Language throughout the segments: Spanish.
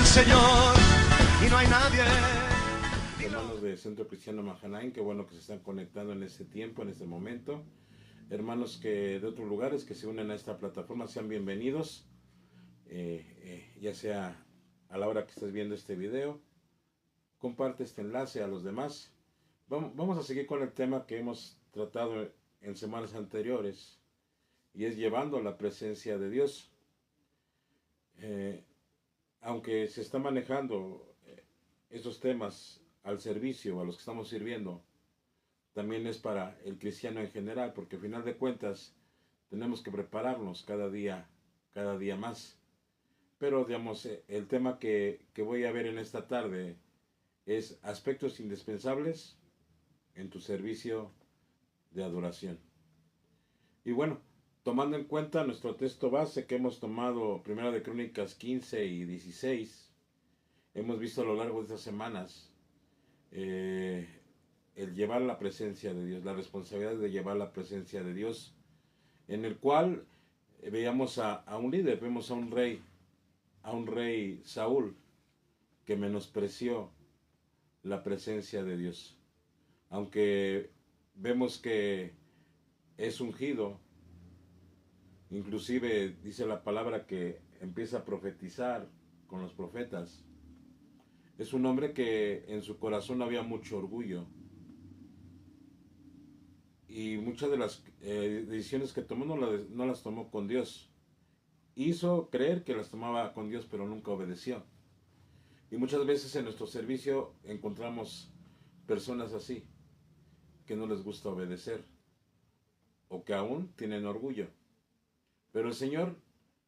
Señor y no hay nadie. Hermanos de Centro Cristiano Mahanaim, qué bueno que se están conectando en este tiempo, en este momento. Hermanos que de otros lugares que se unen a esta plataforma, sean bienvenidos, ya sea a la hora que estés viendo este video. Comparte este enlace a los demás. Vamos a seguir con el tema que hemos tratado en semanas anteriores, y es llevando la presencia de Dios. Aunque se está manejando estos temas al servicio, a los que estamos sirviendo, también es para el cristiano en general, porque al final de cuentas tenemos que prepararnos cada día más. Pero digamos, el tema que voy a ver en esta tarde es aspectos indispensables en tu servicio de adoración. Y bueno, tomando en cuenta nuestro texto base que hemos tomado, Primera de Crónicas 15 y 16, hemos visto a lo largo de estas semanas el llevar la presencia de Dios, la responsabilidad de llevar la presencia de Dios, en el cual veíamos a un líder, vemos a un rey Saúl, que menospreció la presencia de Dios. Aunque vemos que es ungido, inclusive dice la palabra que empieza a profetizar con los profetas. Es un hombre que en su corazón había mucho orgullo, y muchas de las decisiones que tomó no las tomó con Dios. Hizo creer que las tomaba con Dios, pero nunca obedeció. Y muchas veces en nuestro servicio encontramos personas así, que no les gusta obedecer, o que aún tienen orgullo. Pero el Señor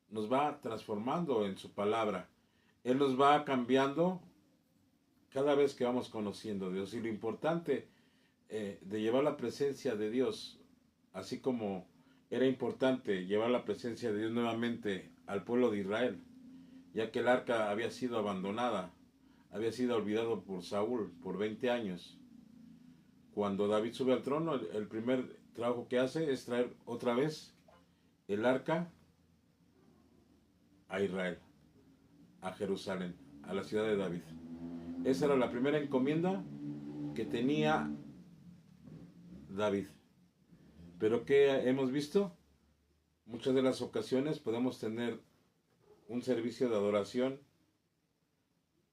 nos va transformando en su palabra. Él nos va cambiando cada vez que vamos conociendo a Dios. Y lo importante de llevar la presencia de Dios, así como era importante llevar la presencia de Dios nuevamente al pueblo de Israel, ya que el arca había sido abandonada, había sido olvidado por Saúl por 20 años. Cuando David sube al trono, el primer trabajo que hace es traer otra vez el arca a Israel, a Jerusalén, a la ciudad de David. Esa era la primera encomienda que tenía David. Pero ¿qué hemos visto? Muchas de las ocasiones podemos tener un servicio de adoración,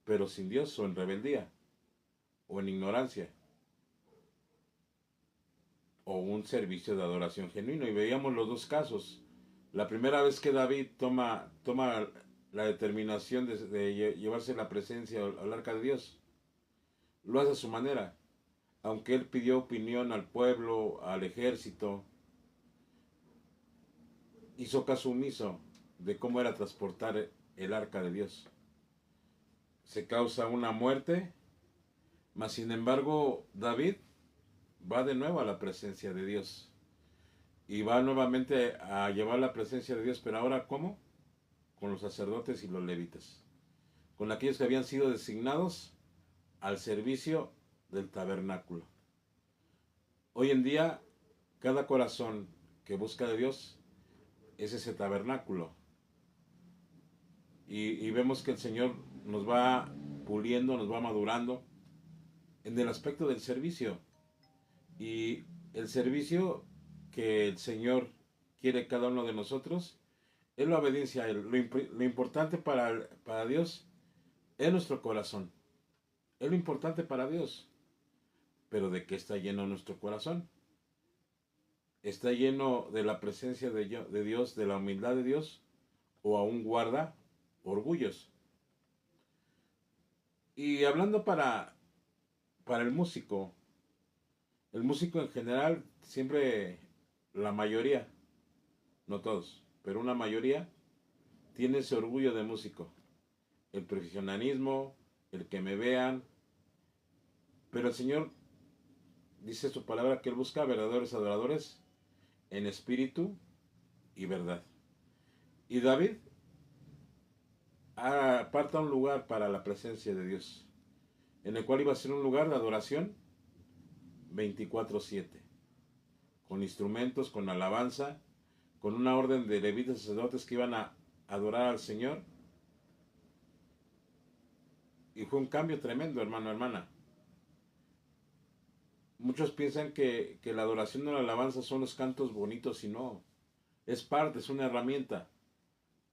pero sin Dios, o en rebeldía, o en ignorancia, o un servicio de adoración genuino. Y veíamos los dos casos. La primera vez que David toma la determinación de llevarse la presencia al arca de Dios, lo hace a su manera. Aunque él pidió opinión al pueblo, al ejército, hizo caso omiso de cómo era transportar el arca de Dios. Se causa una muerte, mas sin embargo David va de nuevo a la presencia de Dios. Y va nuevamente a llevar la presencia de Dios, pero ahora ¿cómo? Con los sacerdotes y los levitas, con aquellos que habían sido designados al servicio del tabernáculo. Hoy en día, cada corazón que busca de Dios es ese tabernáculo. Y vemos que el Señor nos va puliendo, nos va madurando en el aspecto del servicio. Y el servicio que el Señor quiere cada uno de nosotros es la obediencia a Él. Lo importante para Dios es nuestro corazón. Es lo importante para Dios. Pero ¿de qué está lleno nuestro corazón? ¿Está lleno de la presencia de Dios, de la humildad de Dios? ¿O aún guarda orgullos? Y hablando para el músico en general, siempre la mayoría, no todos, pero una mayoría, tiene ese orgullo de músico. El profesionalismo, el que me vean. Pero el Señor dice su palabra que Él busca verdaderos adoradores en espíritu y verdad. Y David aparta un lugar para la presencia de Dios, en el cual iba a ser un lugar de adoración 24/7, con instrumentos, con alabanza, con una orden de levitas y sacerdotes que iban a adorar al Señor Y fue un cambio tremendo, hermano, hermana. Muchos piensan que la adoración o la alabanza son los cantos bonitos y no. Es parte, es una herramienta.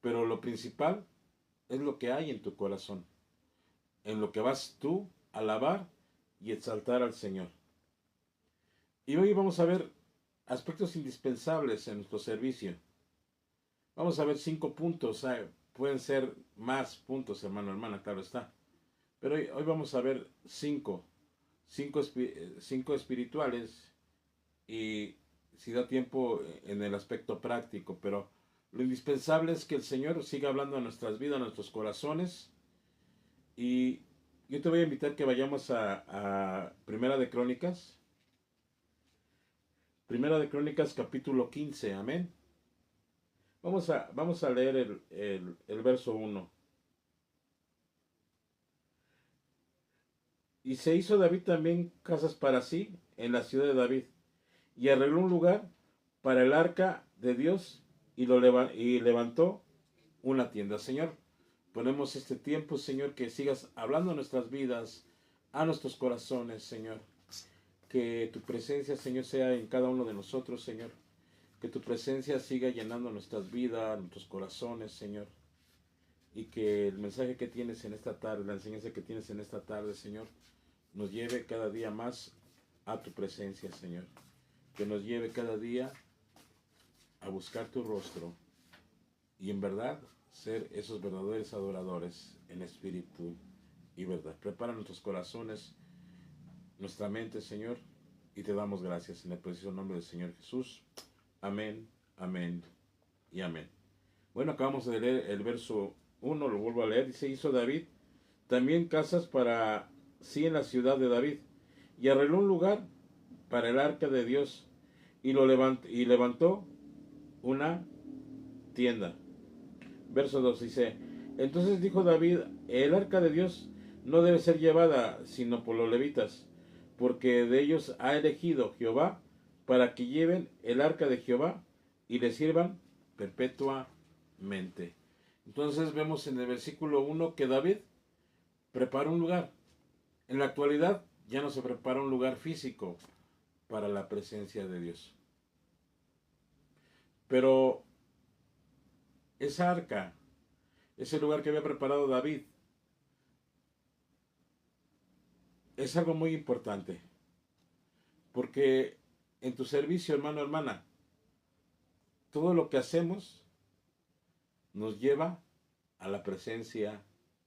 Pero lo principal es lo que hay en tu corazón. En lo que vas tú a alabar y exaltar al Señor. Y hoy vamos a ver aspectos indispensables en nuestro servicio. Vamos a ver 5 puntos. Pueden ser más puntos, hermano, hermana, claro está. Pero hoy vamos a ver 5. 5 espirituales y si da tiempo en el aspecto práctico. Pero lo indispensable es que el Señor siga hablando a nuestras vidas, a nuestros corazones. Y yo te voy a invitar que vayamos a Primera de Crónicas. Primera de Crónicas capítulo 15, amén. Vamos a leer el verso 1. Y se hizo David también casas para sí en la ciudad de David, y arregló un lugar para el arca de Dios y levantó una tienda. Señor, ponemos este tiempo, Señor, que sigas hablando a nuestras vidas, a nuestros corazones, Señor. Que tu presencia, Señor, sea en cada uno de nosotros, Señor. Que tu presencia siga llenando nuestras vidas, nuestros corazones, Señor. Y que el mensaje que tienes en esta tarde, la enseñanza que tienes en esta tarde, Señor, nos lleve cada día más a tu presencia, Señor. Que nos lleve cada día a buscar tu rostro y en verdad ser esos verdaderos adoradores en espíritu y verdad. Prepara nuestros corazones, nuestra mente, Señor, y te damos gracias en el precioso nombre del Señor Jesús. Amén, amén y amén. Bueno, acabamos de leer el verso 1, lo vuelvo a leer. Dice, hizo David también casas para sí en la ciudad de David, y arregló un lugar para el arca de Dios, y levantó una tienda. Verso 2 dice, entonces dijo David, el arca de Dios no debe ser llevada sino por los levitas, porque de ellos ha elegido Jehová para que lleven el arca de Jehová y le sirvan perpetuamente. Entonces vemos en el versículo 1 que David prepara un lugar. En la actualidad ya no se prepara un lugar físico para la presencia de Dios. Pero esa arca, ese lugar que había preparado David, es algo muy importante. Porque en tu servicio, hermano, hermana, todo lo que hacemos nos lleva a la presencia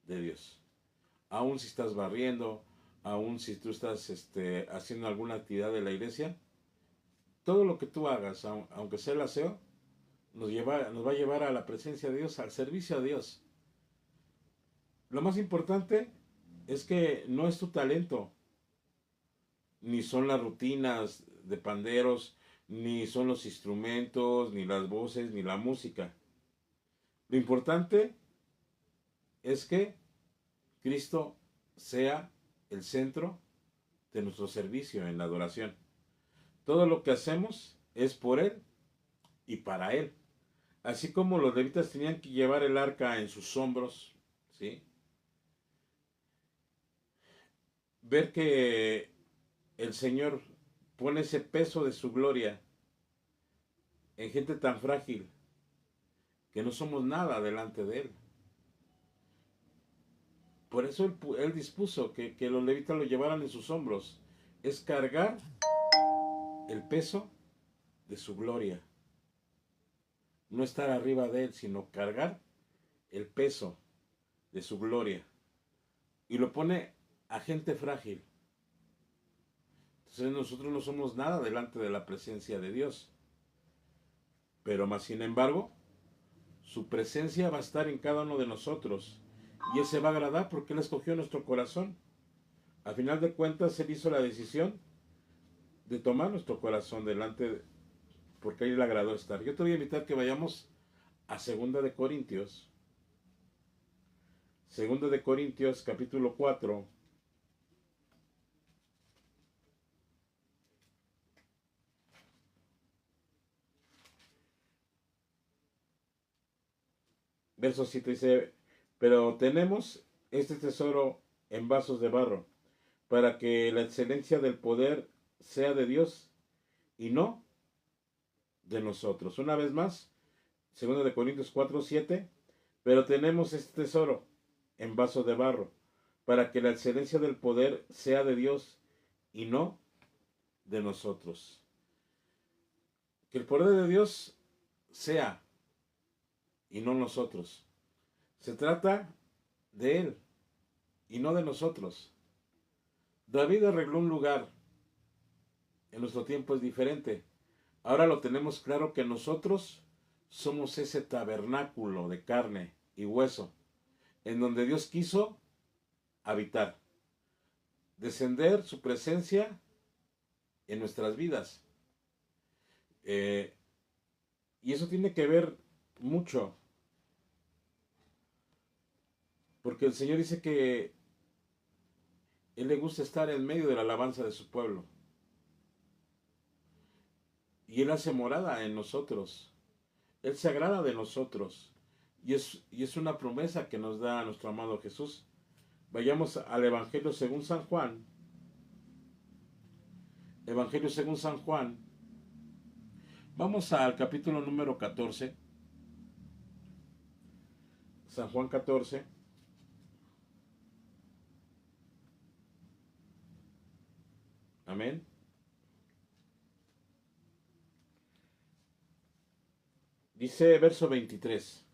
de Dios. Aún si estás barriendo, aún si tú estás haciendo alguna actividad de la iglesia, todo lo que tú hagas, aunque sea el aseo, nos va a llevar a la presencia de Dios, al servicio a Dios. Lo más importante es que no es tu talento, ni son las rutinas de panderos, ni son los instrumentos, ni las voces, ni la música. Lo importante es que Cristo sea el centro de nuestro servicio en la adoración. Todo lo que hacemos es por Él y para Él. Así como los levitas tenían que llevar el arca en sus hombros, ¿sí? Ver que el Señor pone ese peso de su gloria en gente tan frágil que no somos nada delante de Él. Por eso él dispuso que los levitas lo llevaran en sus hombros. Es cargar el peso de su gloria. No estar arriba de Él, sino cargar el peso de su gloria. Y lo pone a gente frágil. Entonces nosotros no somos nada delante de la presencia de Dios. Pero más sin embargo, su presencia va a estar en cada uno de nosotros. Y Él se va a agradar porque Él escogió nuestro corazón. Al final de cuentas, Él hizo la decisión de tomar nuestro corazón delante, porque a Él le agradó estar. Yo te voy a invitar que vayamos a 2 de Corintios. 2 de Corintios, capítulo 4. Verso 7 dice, pero tenemos este tesoro en vasos de barro, para que la excelencia del poder sea de Dios y no de nosotros. Una vez más, 2 de Corintios 4:7, pero tenemos este tesoro en vasos de barro, para que la excelencia del poder sea de Dios y no de nosotros. Que el poder de Dios sea y no nosotros. Se trata de Él y no de nosotros. David arregló un lugar. En nuestro tiempo es diferente. Ahora lo tenemos claro que nosotros somos ese tabernáculo de carne y hueso, en donde Dios quiso habitar, descender su presencia en nuestras vidas. Y eso tiene que ver mucho, porque el Señor dice que Él le gusta estar en medio de la alabanza de su pueblo. Y Él hace morada en nosotros. Él se agrada de nosotros. Y es una promesa que nos da nuestro amado Jesús. Vayamos al Evangelio según San Juan. Evangelio según San Juan. Vamos al capítulo número 14. San Juan 14. Amén. Dice verso 23.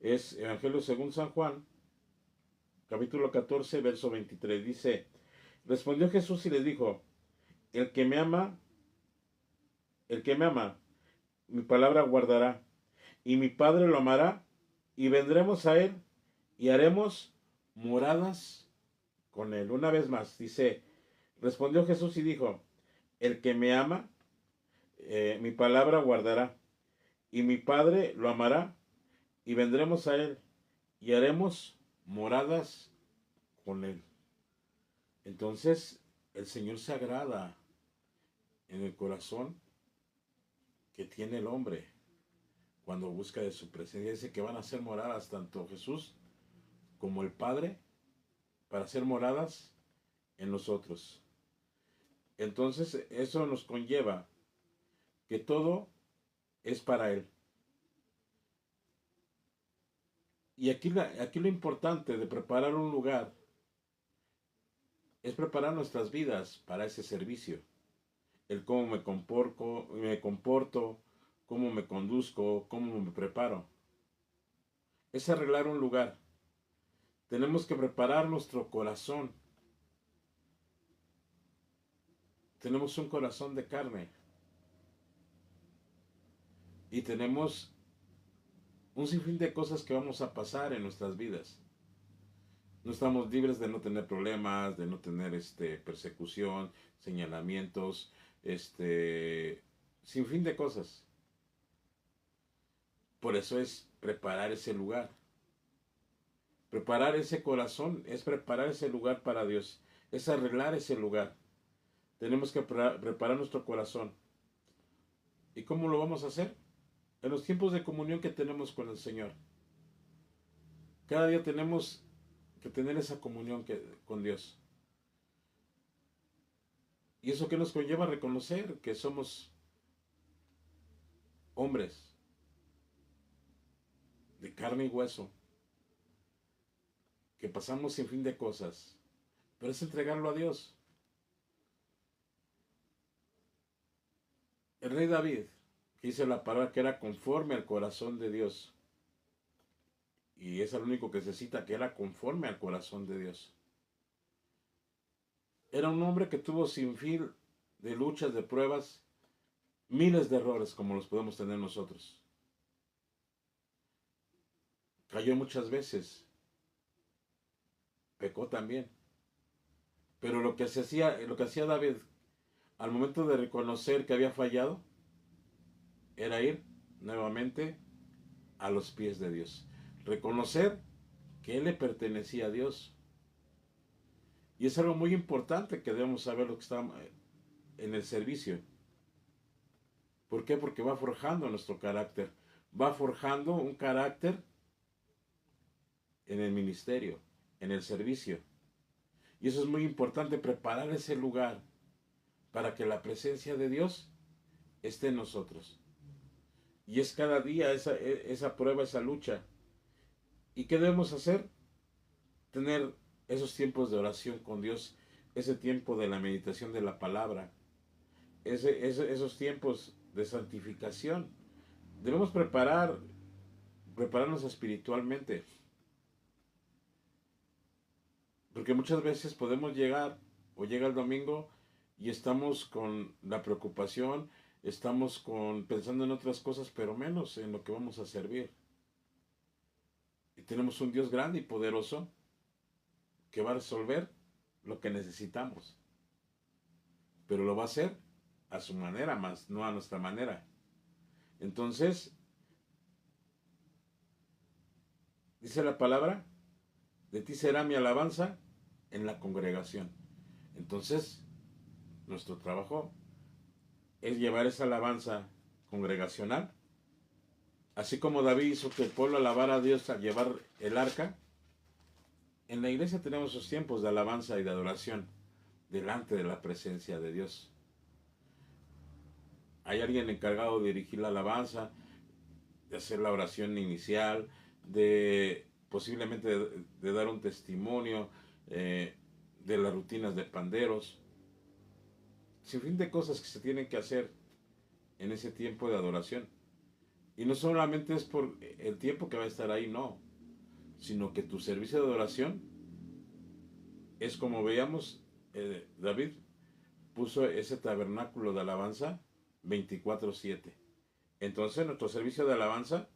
Es Evangelio según San Juan, capítulo 14, verso 23. Dice, respondió Jesús y les dijo, el que me ama, mi palabra guardará, y mi Padre lo amará, y vendremos a él, y haremos moradas con él. Una vez más, dice, respondió Jesús y dijo, el que me ama, mi palabra guardará, y mi Padre lo amará, y vendremos a él, y haremos moradas con él. Entonces, el Señor se agrada en el corazón que tiene el hombre cuando busca de su presencia. Dice que van a ser moradas tanto Jesús como el Padre para ser moradas en nosotros. Entonces, eso nos conlleva que todo es para Él. Y aquí lo importante de preparar un lugar es preparar nuestras vidas para ese servicio. El cómo me comporto, cómo me conduzco, cómo me preparo. Es arreglar un lugar. Tenemos que preparar nuestro corazón. Tenemos un corazón de carne. Y tenemos un sinfín de cosas que vamos a pasar en nuestras vidas. No estamos libres de no tener problemas, de no tener persecución, señalamientos, sinfín de cosas. Por eso es preparar ese lugar. Preparar ese corazón es preparar ese lugar para Dios. Es arreglar ese lugar. Tenemos que preparar nuestro corazón. ¿Y cómo lo vamos a hacer? En los tiempos de comunión que tenemos con el Señor. Cada día tenemos que tener esa comunión con Dios. ¿Y eso qué nos conlleva? A reconocer que somos hombres de carne y hueso, que pasamos sin fin de cosas, pero es entregarlo a Dios. El rey David, que dice la palabra que era conforme al corazón de Dios, y es el único que se cita que era conforme al corazón de Dios. Era un hombre que tuvo sin fin de luchas, de pruebas, miles de errores como los podemos tener nosotros. Cayó muchas veces, pecó también. Pero lo que hacía David al momento de reconocer que había fallado era ir nuevamente a los pies de Dios. Reconocer que él le pertenecía a Dios. Y es algo muy importante que debemos saber lo que está en el servicio. ¿Por qué? Porque va forjando nuestro carácter. Va forjando un carácter en el ministerio, en el servicio. Y eso es muy importante, preparar ese lugar para que la presencia de Dios esté en nosotros. Y es cada día esa prueba, esa lucha. ¿Y qué debemos hacer? Tener esos tiempos de oración con Dios, ese tiempo de la meditación de la palabra, esos tiempos de santificación. Debemos prepararnos espiritualmente, porque muchas veces podemos llegar o llega el domingo y estamos con la preocupación, estamos pensando en otras cosas, pero menos en lo que vamos a servir. Y tenemos un Dios grande y poderoso que va a resolver lo que necesitamos, pero lo va a hacer a su manera, más no a nuestra manera. Entonces, dice la palabra, de ti será mi alabanza en la congregación. Entonces, nuestro trabajo es llevar esa alabanza congregacional, así como David hizo que el pueblo alabara a Dios al llevar el arca. En la iglesia tenemos esos tiempos de alabanza y de adoración delante de la presencia de Dios. Hay alguien encargado de dirigir la alabanza, de hacer la oración inicial, de posiblemente de dar un testimonio, de las rutinas de panderos, sin fin de cosas que se tienen que hacer en ese tiempo de adoración. Y no solamente es por el tiempo que va a estar ahí, no, sino que tu servicio de adoración es como veíamos, David puso ese tabernáculo de alabanza 24/7. Entonces nuestro servicio de alabanza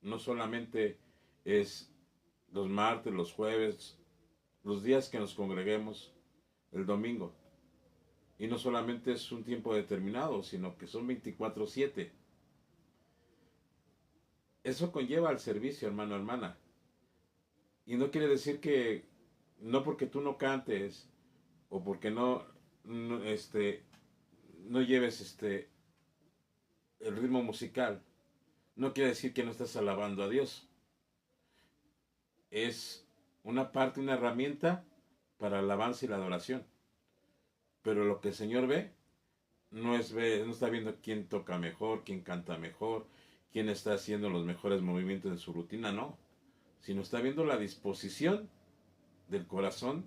no solamente es los martes, los jueves, los días que nos congreguemos, el domingo. Y no solamente es un tiempo determinado, sino que son 24/7. Eso conlleva al servicio, hermano, hermana. Y no quiere decir que no porque tú no cantes o porque no lleves el ritmo musical, no quiere decir que no estás alabando a Dios. Es una parte, una herramienta para la alabanza y la adoración. Pero lo que el Señor ve, no está viendo quién toca mejor, quién canta mejor, quién está haciendo los mejores movimientos en su rutina, no. Sino está viendo la disposición del corazón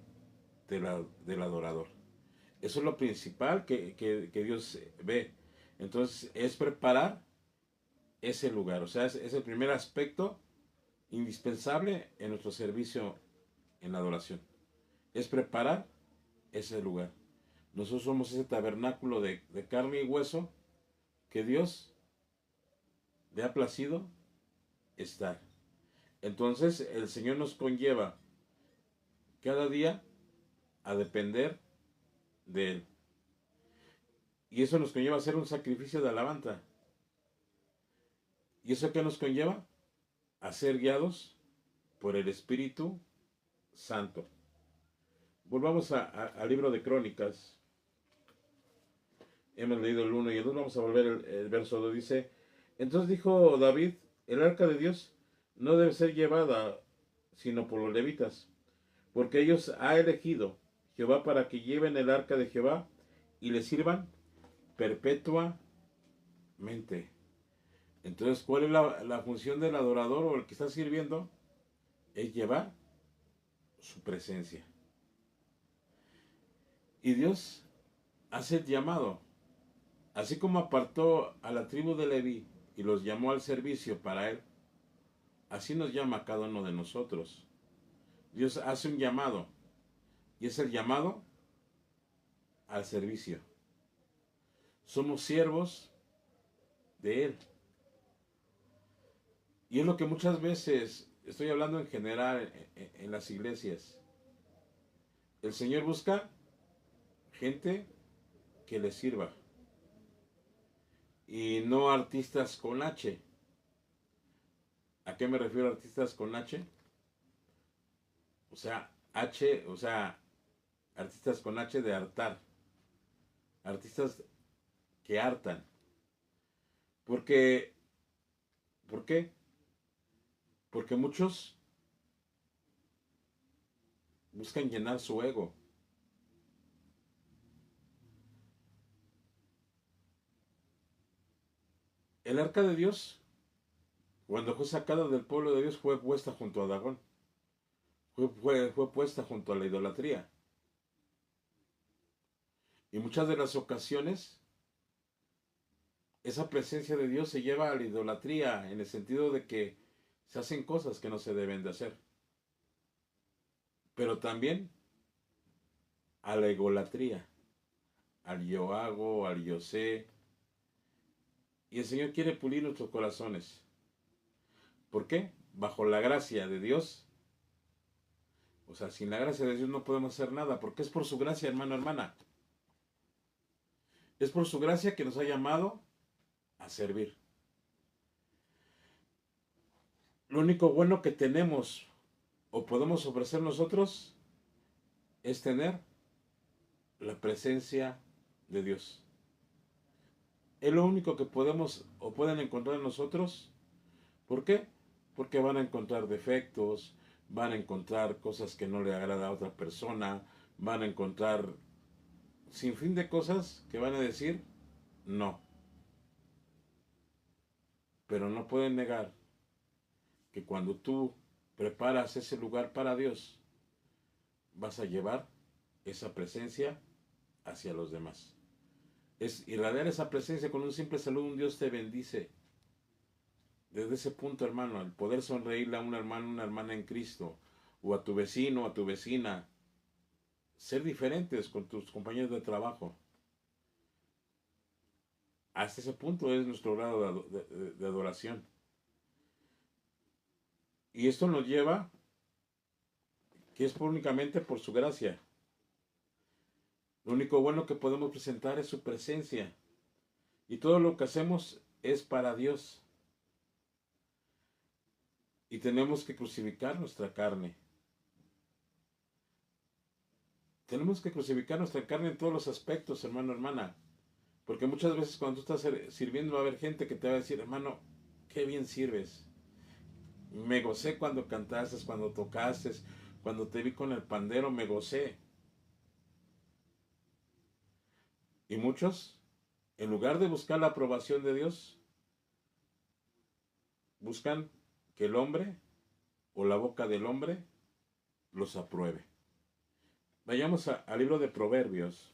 del adorador. Eso es lo principal que Dios ve. Entonces es preparar ese lugar. O sea, es el primer aspecto indispensable en nuestro servicio en la adoración. Es preparar ese lugar. Nosotros somos ese tabernáculo de carne y hueso que Dios le ha placido estar. Entonces el Señor nos conlleva cada día a depender de Él. Y eso nos conlleva a hacer un sacrificio de alabanza. ¿Y eso qué nos conlleva? A ser guiados por el Espíritu Santo. Volvamos al libro de Crónicas. Hemos leído el 1 y el 2. Vamos a volver el verso 2. Dice, entonces dijo David, el arca de Dios no debe ser llevada sino por los levitas, porque ellos ha elegido Jehová para que lleven el arca de Jehová y le sirvan perpetuamente. Entonces, ¿cuál es la función del adorador o el que está sirviendo? Es llevar su presencia. Y Dios hace el llamado. Así como apartó a la tribu de Leví y los llamó al servicio para Él, así nos llama a cada uno de nosotros. Dios hace un llamado, y es el llamado al servicio. Somos siervos de Él. Y es lo que muchas veces, estoy hablando en general en las iglesias, el Señor busca gente que le sirva. Y no artistas con H. ¿A qué me refiero artistas con H? O sea, artistas con H de hartar. Artistas que hartan. ¿Por qué? Porque muchos buscan llenar su ego. El arca de Dios, cuando fue sacada del pueblo de Dios, fue puesta junto a Dagón. Fue puesta junto a la idolatría. Y muchas de las ocasiones, esa presencia de Dios se lleva a la idolatría, en el sentido de que se hacen cosas que no se deben de hacer. Pero también a la egolatría, al yo hago, al yo sé. Y el Señor quiere pulir nuestros corazones. ¿Por qué? Bajo la gracia de Dios. O sea, sin la gracia de Dios no podemos hacer nada, porque es por su gracia, hermano, hermana. Es por su gracia que nos ha llamado a servir. Lo único bueno que tenemos o podemos ofrecer nosotros es tener la presencia de Dios. Es lo único que podemos o pueden encontrar en nosotros. ¿Por qué? Porque van a encontrar defectos, van a encontrar cosas que no le agrada a otra persona, van a encontrar sin fin de cosas que van a decir no. Pero no pueden negar que cuando tú preparas ese lugar para Dios, vas a llevar esa presencia hacia los demás. Es irradiar esa presencia con un simple saludo, un Dios te bendice. Desde ese punto, hermano, el poder sonreírle a un hermano, una hermana en Cristo, o a tu vecino, a tu vecina, ser diferentes con tus compañeros de trabajo. Hasta ese punto es nuestro grado de adoración. Y esto nos lleva, que es únicamente por su gracia. Lo único bueno que podemos presentar es su presencia. Y todo lo que hacemos es para Dios. Y tenemos que crucificar nuestra carne. Tenemos que crucificar nuestra carne en todos los aspectos, hermano, hermana. Porque muchas veces cuando tú estás sirviendo va a haber gente que te va a decir, hermano, qué bien sirves. Me gocé cuando cantaste, cuando tocaste, cuando te vi con el pandero, me gocé. Y muchos, en lugar de buscar la aprobación de Dios, buscan que el hombre o la boca del hombre los apruebe. Vayamos al libro de Proverbios.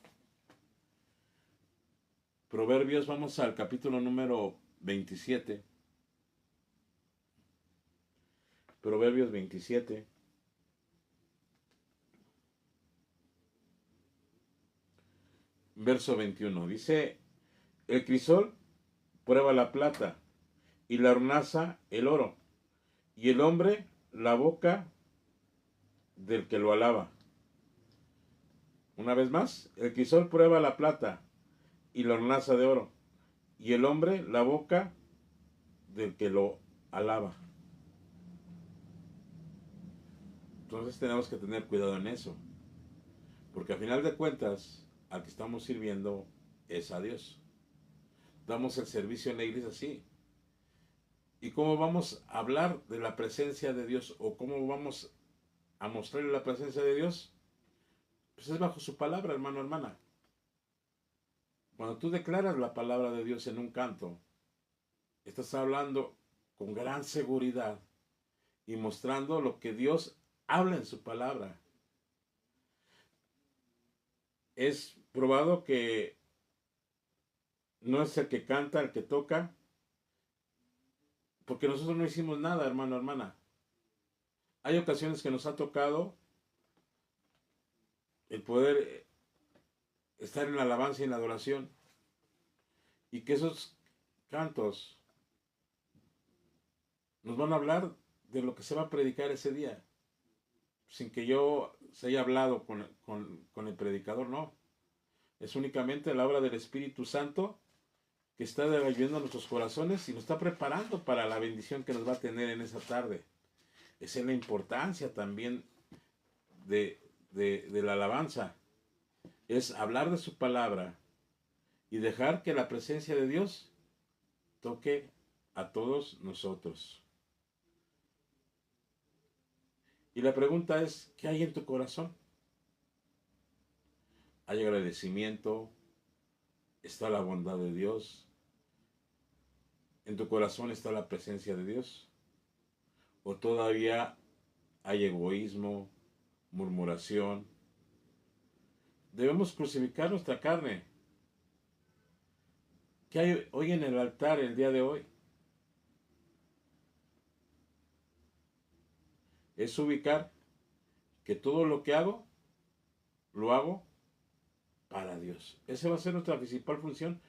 Proverbios, vamos al capítulo número 27. Proverbios 27. Verso 21. Dice, el crisol prueba la plata y la hornaza el oro, y el hombre la boca del que lo alaba. Una vez más, el crisol prueba la plata y la hornaza de oro, y el hombre la boca del que lo alaba. Entonces tenemos que tener cuidado en eso, porque al final de cuentas, al que estamos sirviendo es a Dios. Damos el servicio en la iglesia así. ¿Y cómo vamos a hablar de la presencia de Dios? ¿O cómo vamos a mostrarle la presencia de Dios? Pues es bajo su palabra, hermano, hermana. Cuando tú declaras la palabra de Dios en un canto, estás hablando con gran seguridad y mostrando lo que Dios habla en su palabra. Es probado que no es el que canta, el que toca, porque nosotros no hicimos nada, hermano, hermana. Hay ocasiones que nos ha tocado el poder estar en la alabanza y en la adoración, y que esos cantos nos van a hablar de lo que se va a predicar ese día, sin que yo se haya hablado con el predicador, no. Es únicamente la obra del Espíritu Santo que está viviendo nuestros corazones y nos está preparando para la bendición que nos va a tener en esa tarde. Esa es la importancia también de la alabanza. Es hablar de su palabra y dejar que la presencia de Dios toque a todos nosotros. Y la pregunta es, ¿qué hay en tu corazón? ¿Hay agradecimiento? ¿Está la bondad de Dios? ¿En tu corazón está la presencia de Dios? ¿O todavía hay egoísmo, murmuración? Debemos crucificar nuestra carne. ¿Qué hay hoy en el altar el día de hoy? Es ubicar que todo lo que hago, lo hago para Dios. Esa va a ser nuestra principal función,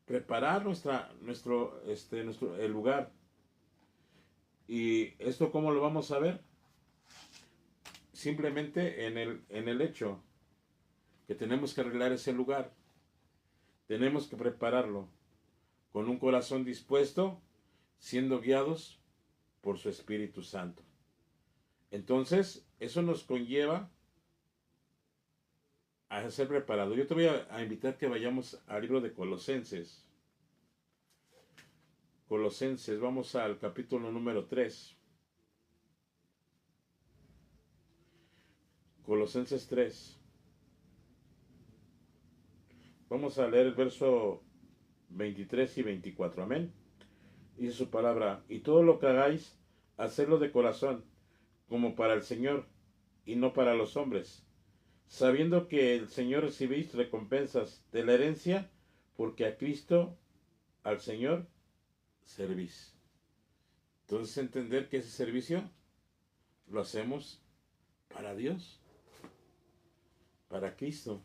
preparar el lugar. ¿Y esto cómo lo vamos a ver? Simplemente en el hecho que tenemos que arreglar ese lugar. Tenemos que prepararlo con un corazón dispuesto, siendo guiados por su Espíritu Santo. Entonces, eso nos conlleva a ser preparado. Yo te voy a invitar que vayamos al libro de Colosenses. Colosenses, vamos al capítulo número 3. Colosenses 3. Vamos a leer el verso 23 y 24. Amén. Dice su palabra: y todo lo que hagáis, hacedlo de corazón, como para el Señor, y no para los hombres, sabiendo que el Señor recibís recompensas de la herencia, porque a Cristo, al Señor, servís. Entonces entender que ese servicio lo hacemos para Dios, para Cristo.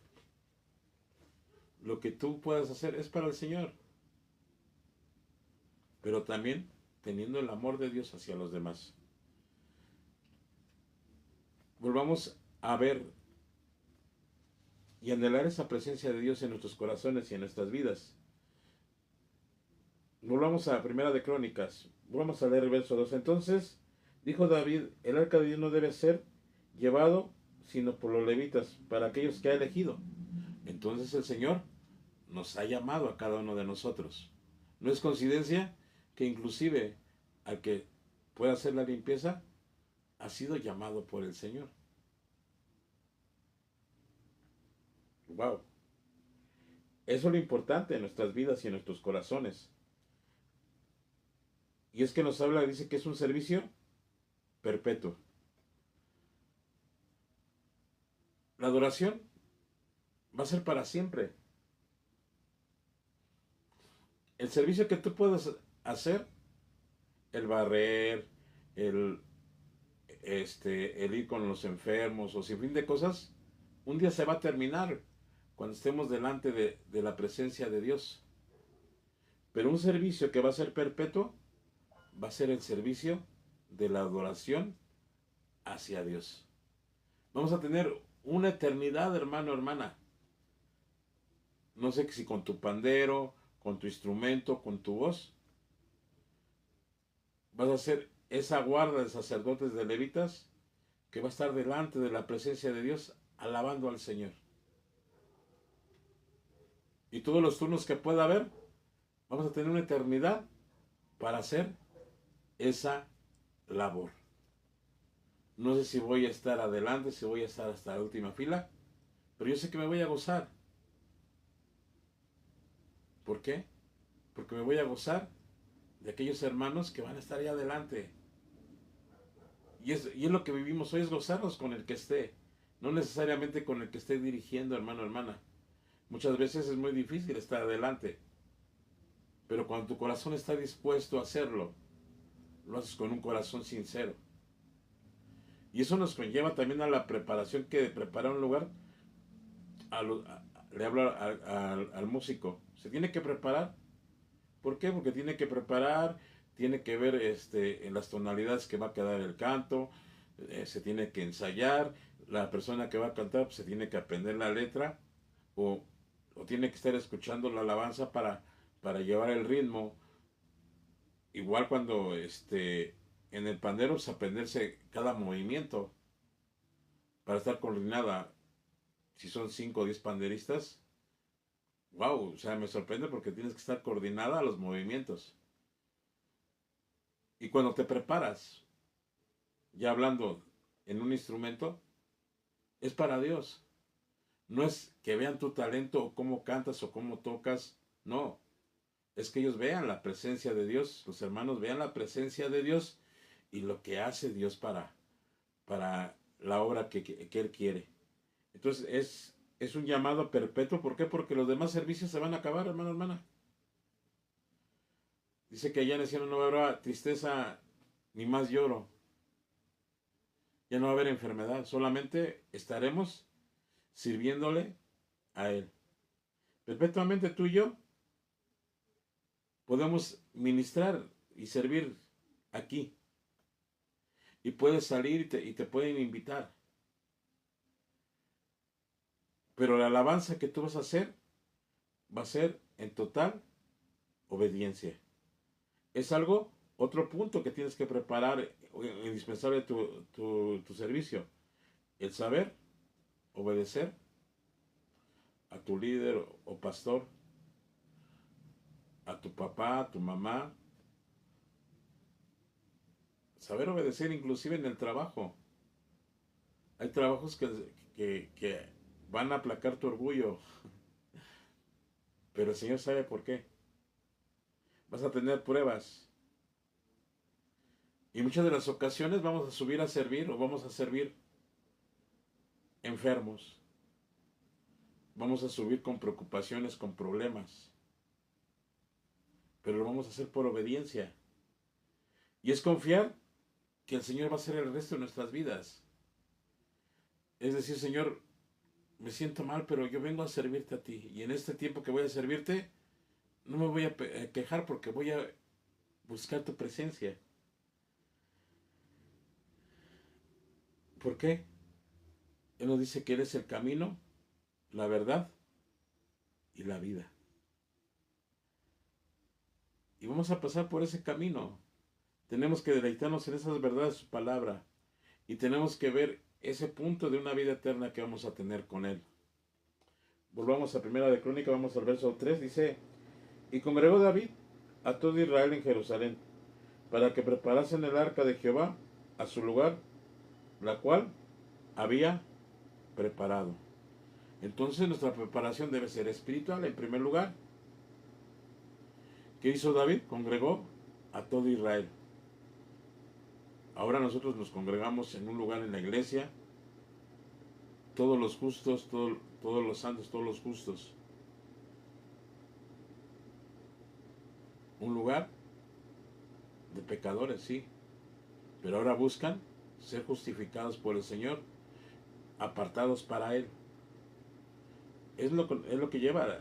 Lo que tú puedas hacer es para el Señor, pero también teniendo el amor de Dios hacia los demás. Volvamos a ver y anhelar esa presencia de Dios en nuestros corazones y en nuestras vidas. Volvamos a Primera de Crónicas. Vamos a leer el verso 2. Entonces dijo David: el arca de Dios no debe ser llevado sino por los levitas, para aquellos que ha elegido. Entonces el Señor nos ha llamado a cada uno de nosotros. No es coincidencia que inclusive al que pueda hacer la limpieza ha sido llamado por el Señor. Wow. Eso es lo importante en nuestras vidas y en nuestros corazones. Y es que nos habla, dice que es un servicio perpetuo. La adoración va a ser para siempre. El servicio que tú puedas hacer, el barrer, el ir con los enfermos o sin fin de cosas, un día se va a terminar cuando estemos delante de la presencia de Dios. Pero un servicio que va a ser perpetuo va a ser el servicio de la adoración hacia Dios. Vamos a tener una eternidad, hermano, hermana. No sé si con tu pandero, con tu instrumento, con tu voz, vas a ser esa guarda de sacerdotes, de levitas, que va a estar delante de la presencia de Dios alabando al Señor. Y todos los turnos que pueda haber, vamos a tener una eternidad para hacer esa labor. No sé si voy a estar adelante, si voy a estar hasta la última fila, pero yo sé que me voy a gozar. ¿Por qué? Porque me voy a gozar de aquellos hermanos que van a estar ahí adelante. Y es lo que vivimos hoy, es gozarnos con el que esté, no necesariamente con el que esté dirigiendo, hermano, hermana. Muchas veces es muy difícil estar adelante, pero cuando tu corazón está dispuesto a hacerlo, lo haces con un corazón sincero. Y eso nos conlleva también a la preparación que prepara un lugar. Le hablo al músico, se tiene que preparar. ¿Por qué? Porque tiene que preparar, tiene que ver en las tonalidades que va a quedar el canto, se tiene que ensayar, la persona que va a cantar pues, se tiene que aprender la letra o tiene que estar escuchando la alabanza para llevar el ritmo. Igual cuando en el pandero pues, aprenderse cada movimiento para estar coordinada. Si son 5 o 10 panderistas, wow, o sea, me sorprende porque tienes que estar coordinada a los movimientos. Y cuando te preparas, ya hablando en un instrumento, es para Dios. No es que vean tu talento o cómo cantas o cómo tocas, no. Es que ellos vean la presencia de Dios, los hermanos vean la presencia de Dios y lo que hace Dios para la obra que Él quiere. Entonces es un llamado perpetuo. ¿Por qué? Porque los demás servicios se van a acabar, hermano, hermana. Dice que allá en el cielo no habrá tristeza ni más lloro. Ya no va a haber enfermedad. Solamente estaremos sirviéndole a Él. Perpetuamente tú y yo podemos ministrar y servir aquí. Y puedes salir y te pueden invitar. Pero la alabanza que tú vas a hacer va a ser en total obediencia. Es algo, otro punto que tienes que preparar, indispensable tu servicio. El saber obedecer a tu líder o pastor, a tu papá, a tu mamá. Saber obedecer inclusive en el trabajo. Hay trabajos que van a aplacar tu orgullo, pero el Señor sabe por qué. Vas a tener pruebas. Y muchas de las ocasiones vamos a subir a servir o vamos a servir enfermos. Vamos a subir con preocupaciones, con problemas. Pero lo vamos a hacer por obediencia. Y es confiar que el Señor va a hacer el resto de nuestras vidas. Es decir, Señor, me siento mal, pero yo vengo a servirte a ti. Y en este tiempo que voy a servirte, no me voy a quejar porque voy a buscar tu presencia. ¿Por qué? Él nos dice que Él es el camino, la verdad y la vida. Y vamos a pasar por ese camino. Tenemos que deleitarnos en esas verdades de su palabra. Y tenemos que ver ese punto de una vida eterna que vamos a tener con Él. Volvamos a Primera de Crónica, vamos al verso 3. Dice: y congregó David a todo Israel en Jerusalén, para que preparasen el arca de Jehová a su lugar, la cual había preparado. Entonces nuestra preparación debe ser espiritual en primer lugar. ¿Qué hizo David? Congregó a todo Israel. Ahora nosotros nos congregamos en un lugar en la iglesia, todos los justos, todos los santos, todos los justos. Un lugar de pecadores, sí, pero ahora buscan ser justificados por el Señor, apartados para Él. Es lo que lleva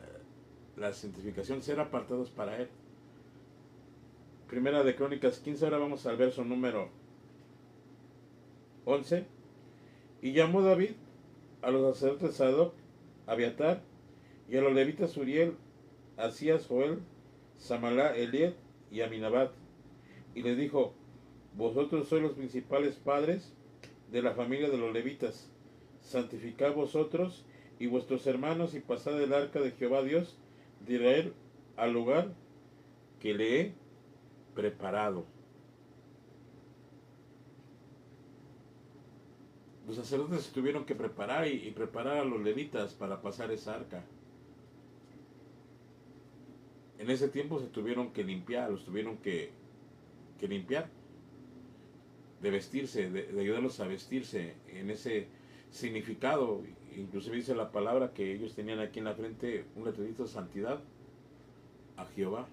la santificación, ser apartados para Él. Primera de Crónicas 15, ahora vamos al verso número 11. Y llamó David a los sacerdotes Sadoc, Abiatar, y a los levitas Uriel, Asías, Joel, Samalá, Elied y Aminabad, y les dijo: vosotros sois los principales padres de la familia de los levitas, santificad vosotros y vuestros hermanos y pasad el arca de Jehová Dios de Israel al lugar que le he preparado. Los sacerdotes se tuvieron que preparar y preparar a los levitas para pasar esa arca. En ese tiempo se tuvieron que limpiar, los tuvieron que limpiar, de vestirse, de ayudarlos a vestirse en ese significado. Inclusive dice la palabra que ellos tenían aquí en la frente un letrerito de santidad a Jehová.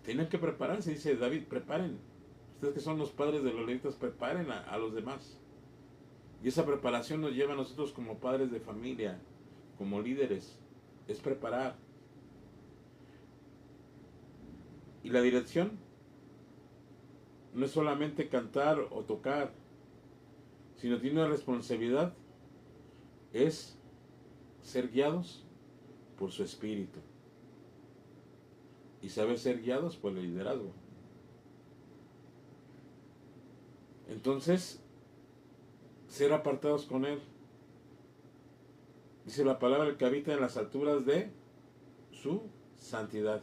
Tenían que prepararse, dice David: preparen. Ustedes que son los padres de los levitas, preparen a los demás. Y esa preparación nos lleva a nosotros como padres de familia, como líderes, es preparar. Y la dirección no es solamente cantar o tocar, sino tiene una responsabilidad, es ser guiados por su espíritu. Y saber ser guiados por el liderazgo. Entonces, ser apartados con Él. Dice la palabra que habita en las alturas de su santidad.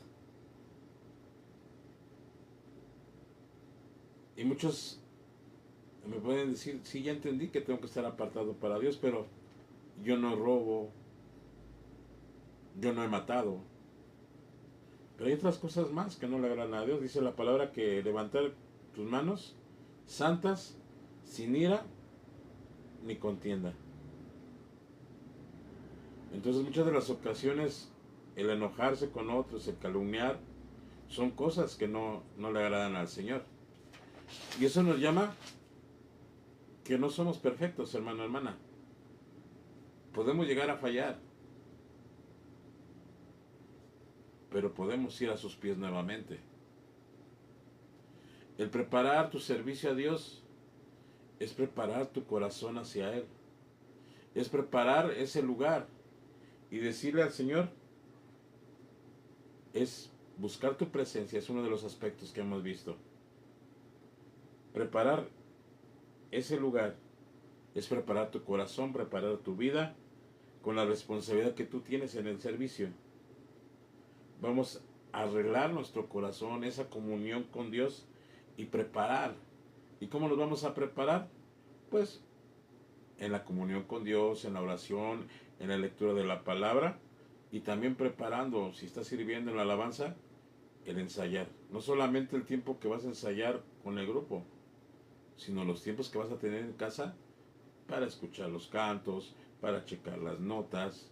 Y muchos Me pueden decir, sí, ya entendí que tengo que estar apartado para Dios, pero yo no robo, yo no he matado. Pero hay otras cosas más que no le agradan a Dios. Dice la palabra que levantar tus manos santas, sin ira ni contienda. Entonces muchas de las ocasiones el enojarse con otros, el calumniar, son cosas que no le agradan al Señor. Y eso nos llama que no somos perfectos, hermano, hermana. Podemos llegar a fallar, pero podemos ir a sus pies nuevamente. El preparar tu servicio a Dios es preparar tu corazón hacia Él. Es preparar ese lugar y decirle al Señor, es buscar tu presencia, es uno de los aspectos que hemos visto. Preparar ese lugar es preparar tu corazón, preparar tu vida con la responsabilidad que tú tienes en el servicio. Vamos a arreglar nuestro corazón, esa comunión con Dios y preparar. ¿Y cómo nos vamos a preparar? Pues en la comunión con Dios, en la oración, en la lectura de la palabra y también preparando, si estás sirviendo en la alabanza, el ensayar. No solamente el tiempo que vas a ensayar con el grupo, sino los tiempos que vas a tener en casa para escuchar los cantos, para checar las notas.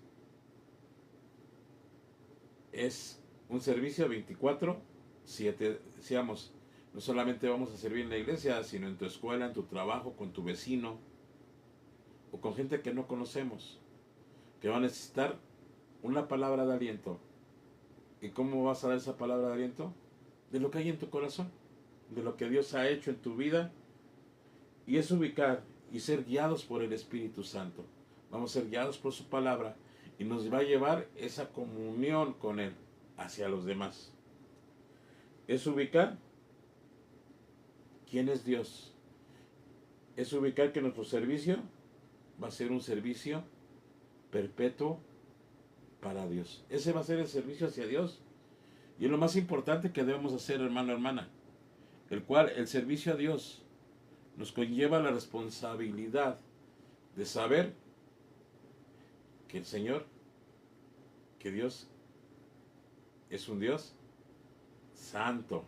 Es un servicio 24/7. Decíamos, no solamente vamos a servir en la iglesia, sino en tu escuela, en tu trabajo, con tu vecino o con gente que no conocemos, que va a necesitar una palabra de aliento. ¿Y cómo vas a dar esa palabra de aliento? De lo que hay en tu corazón, de lo que Dios ha hecho en tu vida. Y es ubicar y ser guiados por el Espíritu Santo. Vamos a ser guiados por su palabra y nos va a llevar esa comunión con Él hacia los demás. Es ubicar quién es Dios. Es ubicar que nuestro servicio va a ser un servicio perpetuo para Dios. Ese va a ser el servicio hacia Dios. Y es lo más importante que debemos hacer, hermano, hermana. El cual el servicio a Dios nos conlleva la responsabilidad de saber que el Señor, que Dios es un Dios santo.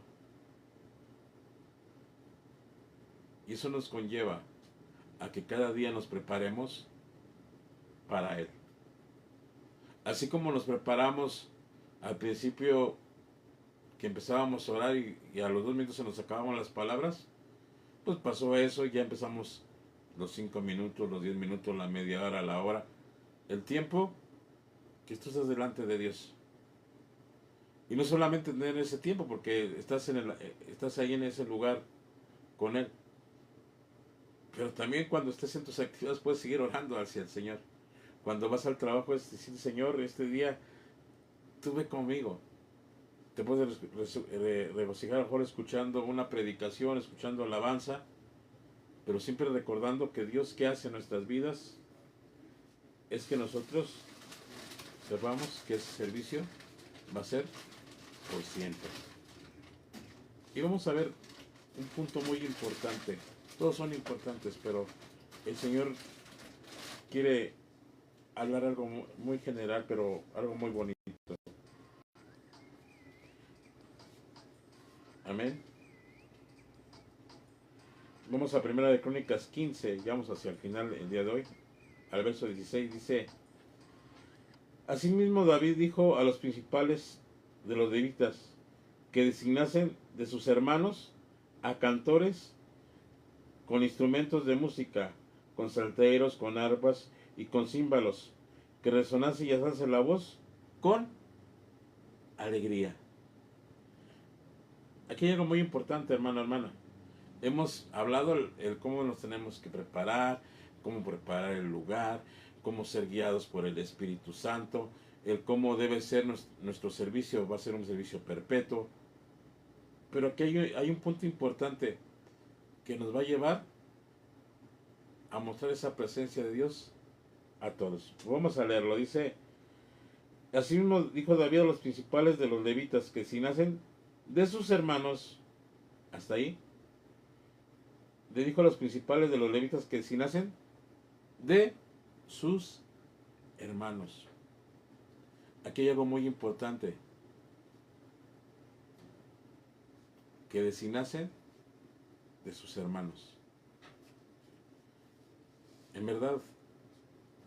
Y eso nos conlleva a que cada día nos preparemos para Él. Así como nos preparamos al principio que empezábamos a orar y a los 2 minutos se nos acababan las palabras, pues pasó eso y ya empezamos los 5 minutos, los 10 minutos, la media hora, la hora. El tiempo que tú estás delante de Dios. Y no solamente tener ese tiempo, porque estás ahí en ese lugar con Él. Pero también cuando estés en tus actividades puedes seguir orando hacia el Señor. Cuando vas al trabajo es decir, Señor, este día tú ve conmigo. Te puedes regocijar a lo mejor escuchando una predicación, escuchando alabanza, pero siempre recordando que Dios que hace en nuestras vidas es que nosotros sepamos que ese servicio va a ser por siempre. Y vamos a ver un punto muy importante. Todos son importantes, pero el Señor quiere hablar algo muy general, pero algo muy bonito. Amén. Vamos a Primera de Crónicas 15, ya vamos hacia el final el día de hoy, al verso 16, dice: Asimismo David dijo a los principales de los levitas que designasen de sus hermanos a cantores con instrumentos de música, con salterios, con arpas y con címbalos, que resonase y alzase la voz con alegría. Aquí hay algo muy importante, hermano, hermana. Hemos hablado el cómo nos tenemos que preparar, cómo preparar el lugar, cómo ser guiados por el Espíritu Santo, el cómo debe ser nuestro servicio, va a ser un servicio perpetuo. Pero aquí hay un punto importante que nos va a llevar a mostrar esa presencia de Dios a todos. Vamos a leerlo. Dice: Así mismo dijo David a los principales de los levitas que si nacen de sus hermanos, hasta ahí, le dijo a los principales de los levitas que si nacen de sus hermanos. Aquí hay algo muy importante, que de si nacen de sus hermanos. En verdad,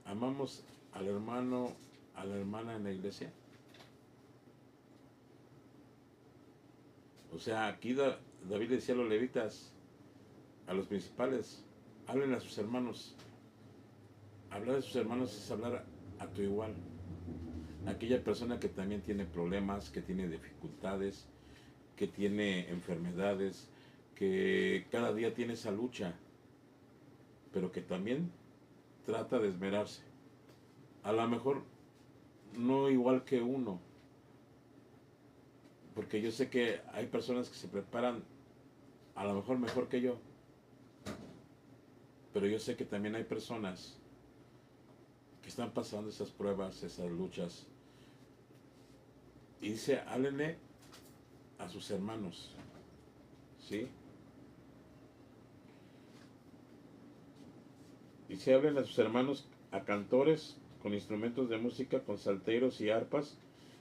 amamos al hermano, a la hermana en la iglesia. O sea, aquí David le decía a los levitas, a los principales, hablen a sus hermanos. Hablar de sus hermanos es hablar a tu igual. Aquella persona que también tiene problemas, que tiene dificultades, que tiene enfermedades, que cada día tiene esa lucha, pero que también trata de esmerarse. A lo mejor no igual que uno, porque yo sé que hay personas que se preparan a lo mejor mejor que yo, pero yo sé que también hay personas que están pasando esas pruebas, esas luchas. Y dice, háblenle a sus hermanos, ¿sí? Dice, hablen a sus hermanos, a cantores con instrumentos de música, con salterios y arpas,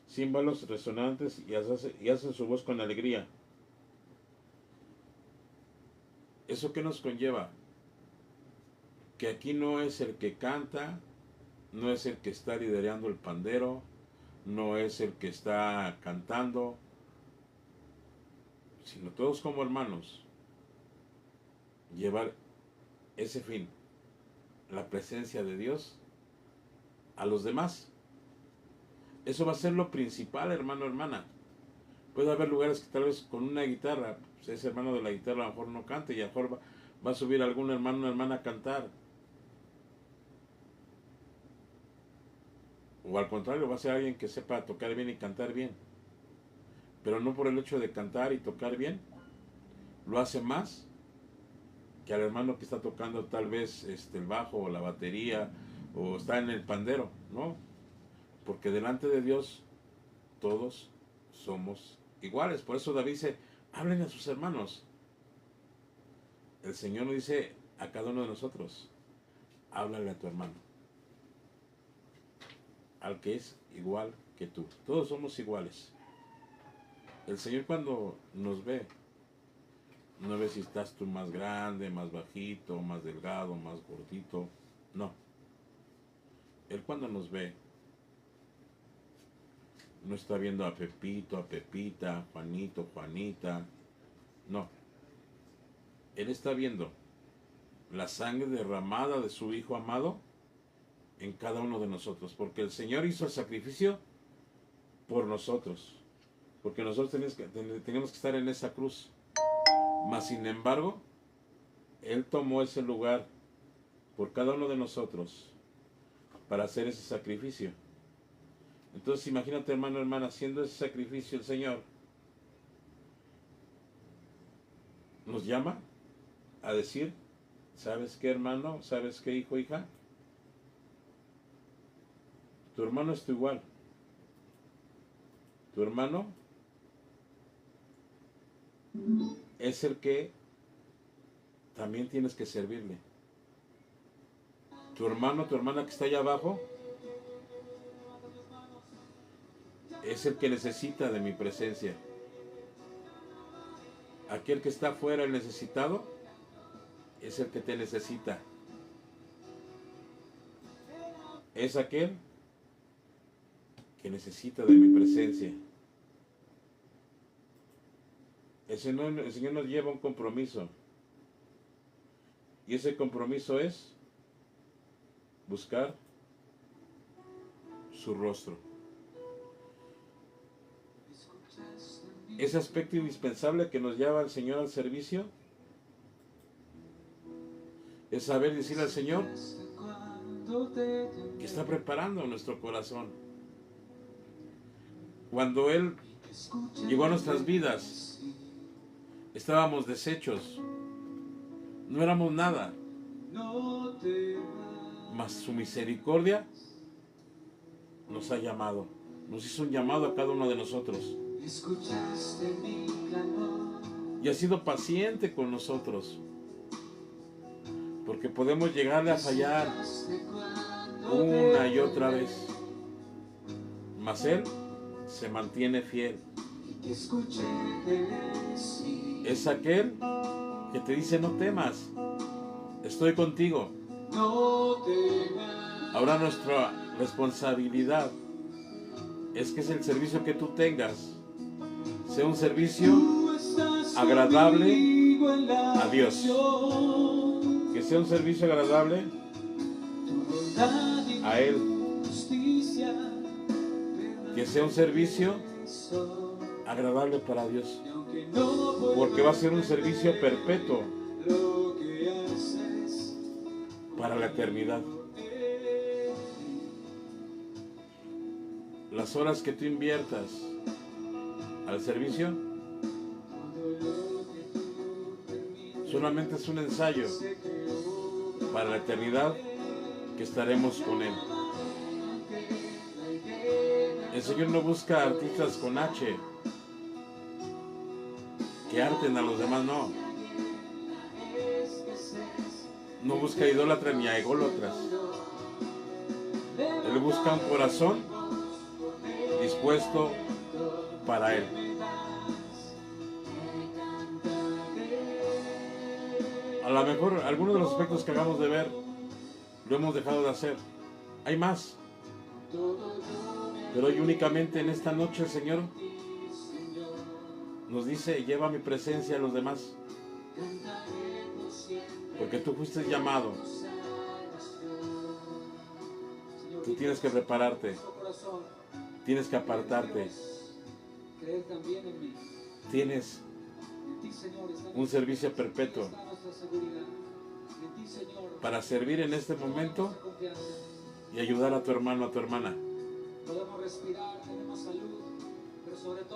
címbalos resonantes, y hacen su voz con alegría. ¿Eso qué nos conlleva? Que aquí no es el que canta, no es el que está liderando el pandero, no es el que está cantando, sino todos como hermanos, llevar ese fin, la presencia de Dios a los demás. Eso va a ser lo principal, hermano, hermana. Puede haber lugares que tal vez con una guitarra, pues ese hermano de la guitarra a lo mejor no cante, y a lo mejor va a subir algún hermano o una hermana a cantar. O al contrario, va a ser alguien que sepa tocar bien y cantar bien. Pero no por el hecho de cantar y tocar bien, lo hace más que al hermano que está tocando tal vez el bajo o la batería o está en el pandero, ¿no? Porque delante de Dios todos somos iguales. Por eso David dice, hablen a sus hermanos. El Señor nos dice a cada uno de nosotros, háblale a tu hermano, al que es igual que tú. Todos somos iguales. El Señor cuando nos ve, no ve si estás tú más grande, más bajito, más delgado, más gordito. No. Él cuando nos ve, no está viendo a Pepito, a Pepita, Juanito, Juanita. No. Él está viendo la sangre derramada de su Hijo amado en cada uno de nosotros. Porque el Señor hizo el sacrificio por nosotros. Porque nosotros tenemos que estar en esa cruz. Mas sin embargo, Él tomó ese lugar por cada uno de nosotros para hacer ese sacrificio. Entonces imagínate, hermano, hermana, haciendo ese sacrificio el Señor nos llama a decir, ¿sabes qué, hermano? ¿Sabes qué, hijo, hija? Tu hermano es tu igual. Tu hermano es el que también tienes que servirle. Tu hermano, tu hermana que está allá abajo, es el que necesita de mi presencia. Aquel que está afuera, el necesitado, es el que te necesita. Es aquel que necesita de mi presencia. El Señor nos lleva a un compromiso. Y ese compromiso es buscar su rostro. Ese aspecto indispensable que nos lleva el Señor al servicio es saber decirle al Señor que está preparando nuestro corazón. Cuando Él llegó a nuestras vidas, estábamos deshechos, no éramos nada, mas su misericordia nos ha llamado, nos hizo un llamado a cada uno de nosotros y ha sido paciente con nosotros. porque podemos llegarle a fallar una y otra vez, mas Él se mantiene fiel. Es aquel que te dice: no temas, estoy contigo. Ahora nuestra responsabilidad es que es el servicio que tú tengas sea un servicio agradable a Dios, que sea un servicio agradable a Él, que sea un servicio agradable para Dios, porque va a ser un servicio perpetuo para la eternidad. Las horas que tú inviertas al servicio solamente es un ensayo para la eternidad que estaremos con Él. El Señor no busca artistas con H que arten a los demás, no. No busca idólatras ni a ególatras. Él busca un corazón dispuesto para Él. A lo mejor algunos de los aspectos que acabamos de ver lo hemos dejado de hacer. Hay más. Pero hoy únicamente en esta noche el Señor nos dice: lleva mi presencia a los demás. Porque tú fuiste llamado. Tú tienes que prepararte. Tienes que apartarte. Tienes un servicio perpetuo para servir en este momento y ayudar a tu hermano, a tu hermana.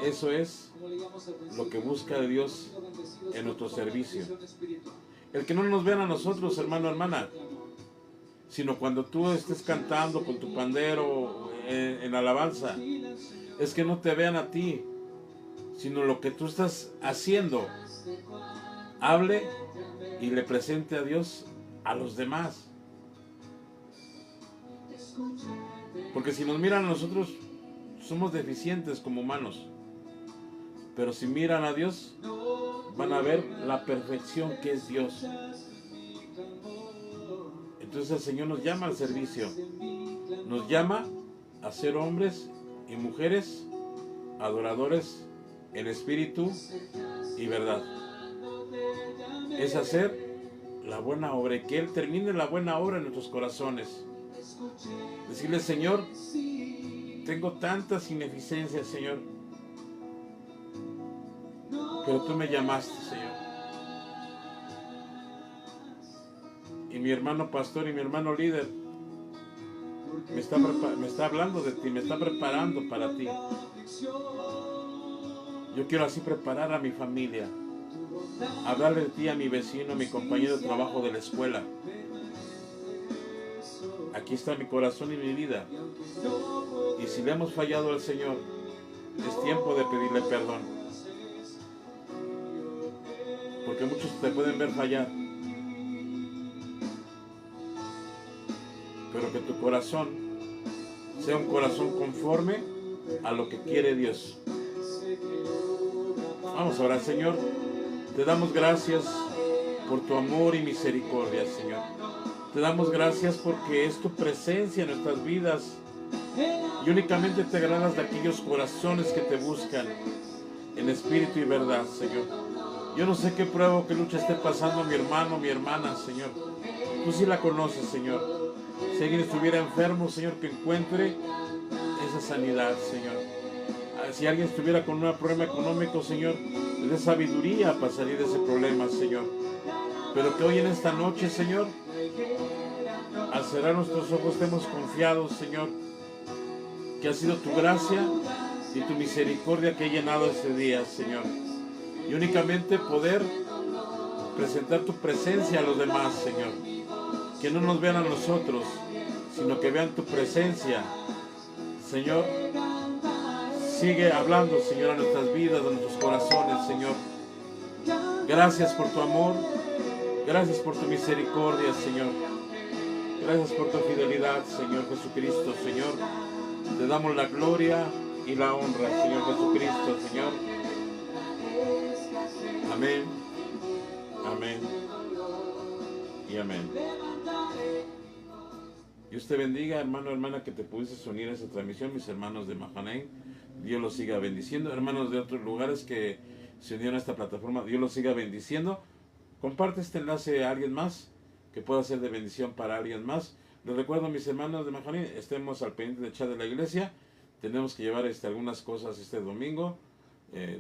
Eso es lo que busca Dios en nuestro servicio. El que no nos vean a nosotros, hermano, hermana, sino cuando tú estés cantando con tu pandero en alabanza, es que no te vean a ti, sino lo que tú estás haciendo. Hable y le presente a Dios a los demás. Porque si nos miran a nosotros, somos deficientes como humanos. Pero si miran a Dios, van a ver la perfección que es Dios. Entonces el Señor nos llama al servicio. Nos llama a ser hombres y mujeres adoradores en espíritu y verdad. Es hacer la buena obra y que Él termine la buena obra en nuestros corazones. Decirle: Señor, tengo tantas ineficiencias, Señor, pero tú me llamaste, Señor. Y mi hermano pastor y mi hermano líder me está hablando de ti, me está preparando para ti. Yo quiero así preparar a mi familia, hablarle de ti a mi vecino, a mi compañero de trabajo de la escuela. Aquí está mi corazón y mi vida. Y si le hemos fallado al Señor, es tiempo de pedirle perdón. Porque muchos te pueden ver fallar. Pero que tu corazón sea un corazón conforme a lo que quiere Dios. Vamos a orar. Señor, te damos gracias por tu amor y misericordia, Señor. Te damos gracias porque es tu presencia en nuestras vidas y únicamente te agradas de aquellos corazones que te buscan en espíritu y verdad, Señor. Yo no sé qué prueba o qué lucha esté pasando mi hermano, mi hermana, Señor. Tú sí la conoces, Señor. Si alguien estuviera enfermo, Señor, que encuentre esa sanidad, Señor. Si alguien estuviera con un problema económico, Señor, le dé sabiduría para salir de ese problema, Señor. Pero que hoy en esta noche, Señor, al cerrar nuestros ojos estemos confiados, Señor, que ha sido tu gracia y tu misericordia que ha llenado este día, Señor. Y únicamente poder presentar tu presencia a los demás, Señor. Que no nos vean a nosotros, sino que vean tu presencia, Señor. Sigue hablando, Señor, a nuestras vidas, a nuestros corazones, Señor. Gracias por tu amor, Gracias por tu misericordia, Señor. Gracias por tu fidelidad, Señor Jesucristo, Señor. Te damos la gloria y la honra, Señor Jesucristo, Señor. Amén, amén y amén. Dios te bendiga, hermano, hermana, que te pudiste unir a esta transmisión, mis hermanos de Mahanein. Dios los siga bendiciendo. Hermanos de otros lugares que se unieron a esta plataforma, Dios los siga bendiciendo. Comparte este enlace a alguien más, que pueda ser de bendición para alguien más. Les recuerdo, mis hermanos de Mahanein, estemos al pendiente del chat de la iglesia. Tenemos que llevar algunas cosas este domingo,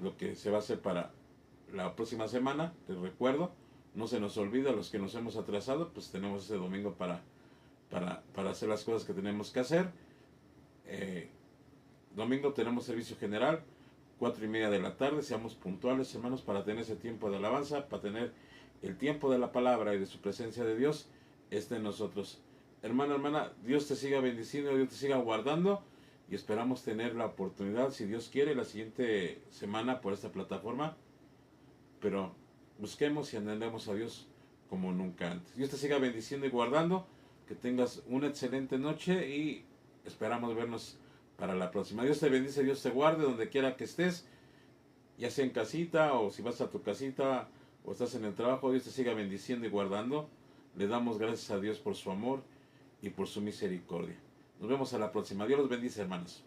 lo que se va a hacer para la próxima semana. Les recuerdo, no se nos olvida, los que nos hemos atrasado, pues tenemos este domingo para hacer las cosas que tenemos que hacer. Domingo tenemos servicio general, 4:30 de la tarde. Seamos puntuales, hermanos, para tener ese tiempo de alabanza, para tener el tiempo de la palabra y de su presencia de Dios esté en nosotros. Hermano, hermana, Dios te siga bendiciendo, Dios te siga guardando, y esperamos tener la oportunidad, si Dios quiere, la siguiente semana por esta plataforma. Pero busquemos y anhelemos a Dios como nunca antes. Dios te siga bendiciendo y guardando. Que tengas una excelente noche y esperamos vernos para la próxima. Dios te bendice, Dios te guarde donde quiera que estés, ya sea en casita o si vas a tu casita o estás en el trabajo. Dios te siga bendiciendo y guardando. Le damos gracias a Dios por su amor y por su misericordia. Nos vemos a la próxima. Dios los bendice, hermanos.